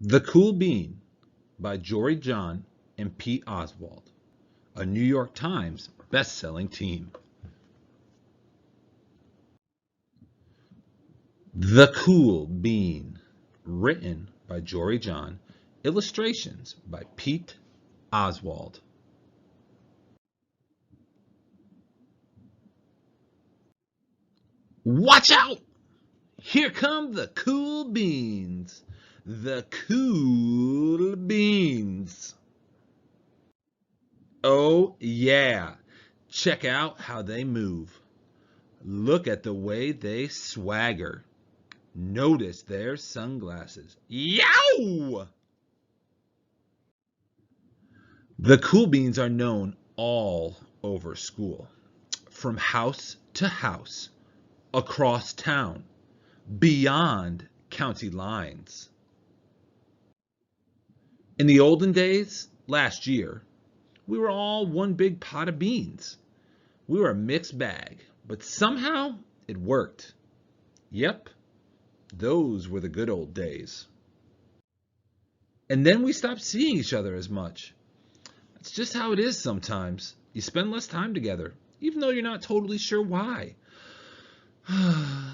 The Cool Bean by Jory John and Pete Oswald, a New York Times best-selling team. The Cool Bean, written by Jory John, illustrations by Pete Oswald. Watch out! Here come the cool beans. The cool beans. Oh yeah, check out how they move. Look at the way they swagger. Notice their sunglasses. Yow! The cool beans are known all over school, from house to house, across town, beyond county lines. In the olden days, last year, we were all one big pot of beans. We were a mixed bag, but somehow it worked. Yep, those were the good old days. And then we stopped seeing each other as much. That's just how it is sometimes. You spend less time together, even though you're not totally sure why. I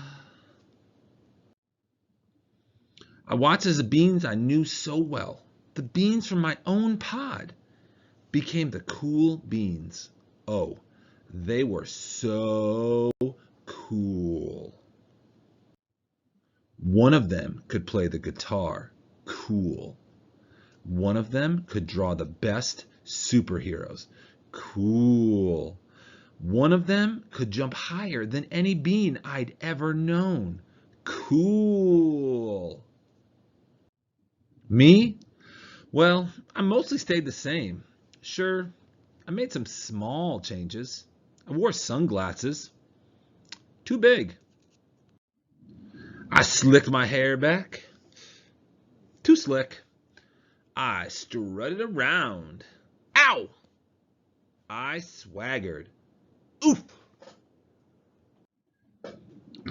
watched as the beans I knew so well, the beans from my own pod, became the cool beans. Oh, they were so cool. One of them could play the guitar. Cool. One of them could draw the best superheroes. Cool. One of them could jump higher than any bean I'd ever known. Cool. Me? Well, I mostly stayed the same. Sure, I made some small changes. I wore sunglasses. Too big. I slicked my hair back. Too slick. I strutted around. Ow! I swaggered. Oof!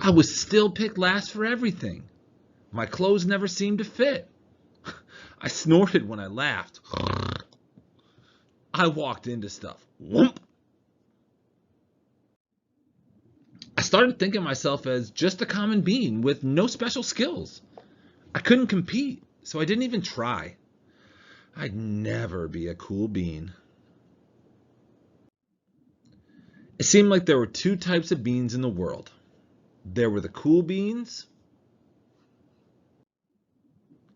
I was still picked last for everything. My clothes never seemed to fit. I snorted when I laughed. I walked into stuff. Whoomp! I started thinking of myself as just a common bean with no special skills. I couldn't compete, so I didn't even try. I'd never be a cool bean. It seemed like there were two types of beans in the world. There were the cool beans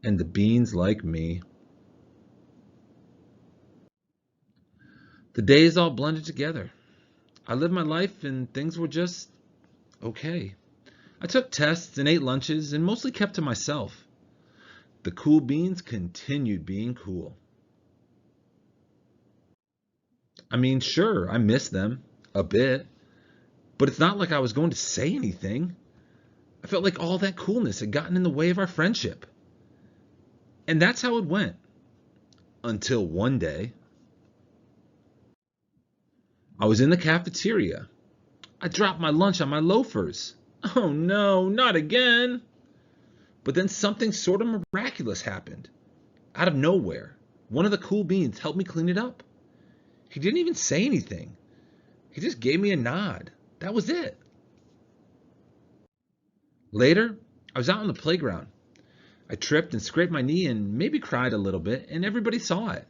and the beans like me. The days all blended together. I lived my life and things were just okay. I took tests and ate lunches and mostly kept to myself. The cool beans continued being cool. I mean, sure, I miss them a bit, but it's not like I was going to say anything. I felt like all that coolness had gotten in the way of our friendship. And that's how it went. Until one day, I was in the cafeteria. I dropped my lunch on my loafers. Oh no, not again. But then something sort of miraculous happened. Out of nowhere, one of the cool beans helped me clean it up. He didn't even say anything. He just gave me a nod. That was it. Later, I was out on the playground. I tripped and scraped my knee and maybe cried a little bit, and everybody saw it.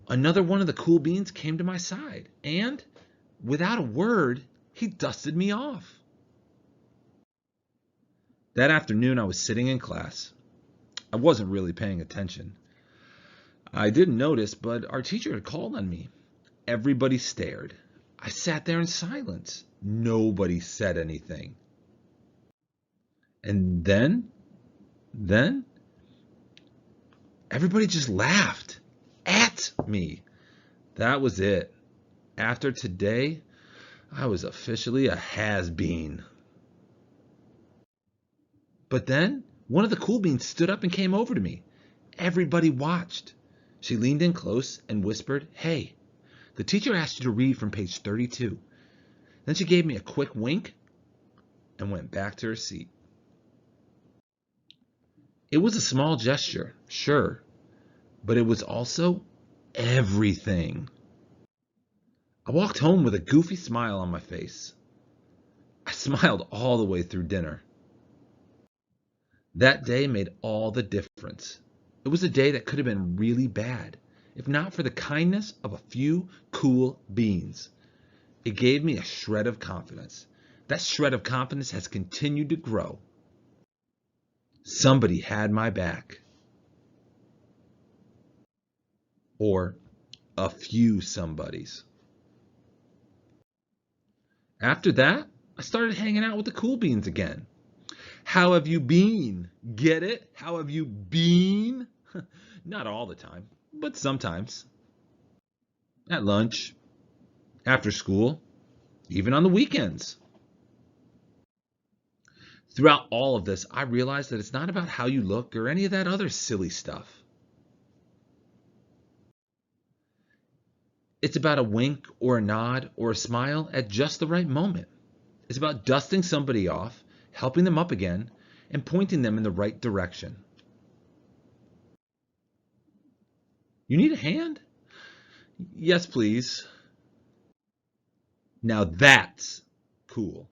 Another one of the cool beans came to my side, and without a word, he dusted me off. That afternoon, I was sitting in class. I wasn't really paying attention. I didn't notice, but our teacher had called on me. Everybody stared. I sat there in silence. Nobody said anything. And then, everybody just laughed at me. That was it. After today, I was officially a has-been. But then, one of the cool beans stood up and came over to me. Everybody watched. She leaned in close and whispered, "Hey, the teacher asked you to read from page 32. Then she gave me a quick wink and went back to her seat. It was a small gesture, sure, but it was also everything. I walked home with a goofy smile on my face. I smiled all the way through dinner. That day made all the difference. It was a day that could have been really bad, if not for the kindness of a few cool beans. It gave me a shred of confidence. That shred of confidence has continued to grow. Somebody had my back. Or a few somebodies. After that, I started hanging out with the cool beans again. How have you been? Get it? How have you been? Not all the time, but sometimes. At lunch, after school, even on the weekends. Throughout all of this, I realized that it's not about how you look or any of that other silly stuff. It's about a wink or a nod or a smile at just the right moment. It's about dusting somebody off, helping them up again, and pointing them in the right direction. You need a hand? Yes, please. Now that's cool.